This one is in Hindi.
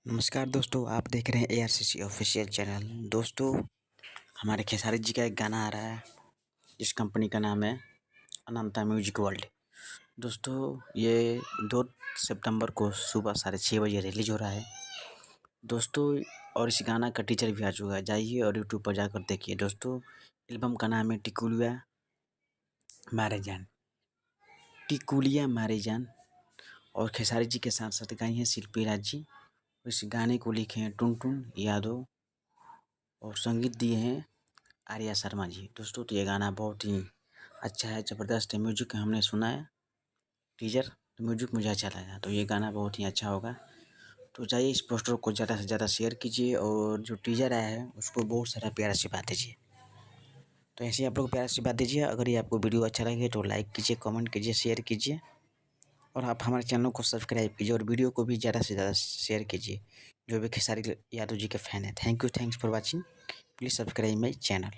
नमस्कार दोस्तों, आप देख रहे हैं एआरसीसी ऑफिशियल चैनल। दोस्तों, हमारे खेसारी जी का एक गाना आ रहा है जिस कंपनी का नाम है अनंता म्यूजिक वर्ल्ड। दोस्तों, ये 2 सितंबर को सुबह 6:30 बजे रिलीज हो रहा है दोस्तों। और इस गाना का टीजर भी आ चुका है, जाइए और यूट्यूब पर जाकर देखिए। दोस्तों, एल्बम का नाम है टिकुलिया मारे जान, टिकुलिया मारे जान। और खेसारी जी के साथ साथ गाई हैं शिल्पी राज जी। इस गाने को लिखे हैं टुनटुन यादव और संगीत दिए हैं आर्या शर्मा जी। दोस्तों, तो ये गाना बहुत ही अच्छा है, ज़बरदस्त है। म्यूजिक हमने सुना है टीजर, तो म्यूजिक मुझे अच्छा लगा, तो ये गाना बहुत ही अच्छा होगा। तो जाइए इस पोस्टर को ज़्यादा से ज़्यादा शेयर कीजिए और जो टीजर आया है उसको बहुत सारा प्यार से बात दीजिए। तो ऐसे ही आप लोग प्यार से बात दीजिए। अगर ये आपको वीडियो अच्छा लगे तो लाइक कीजिए, कमेंट कीजिए, शेयर कीजिए और आप हमारे चैनल को सब्सक्राइब कीजिए और वीडियो को भी ज़्यादा से ज़्यादा शेयर कीजिए जो भी खेसारी यादव जी के फ़ैन हैं। Thanks for watching. Please subscribe my channel.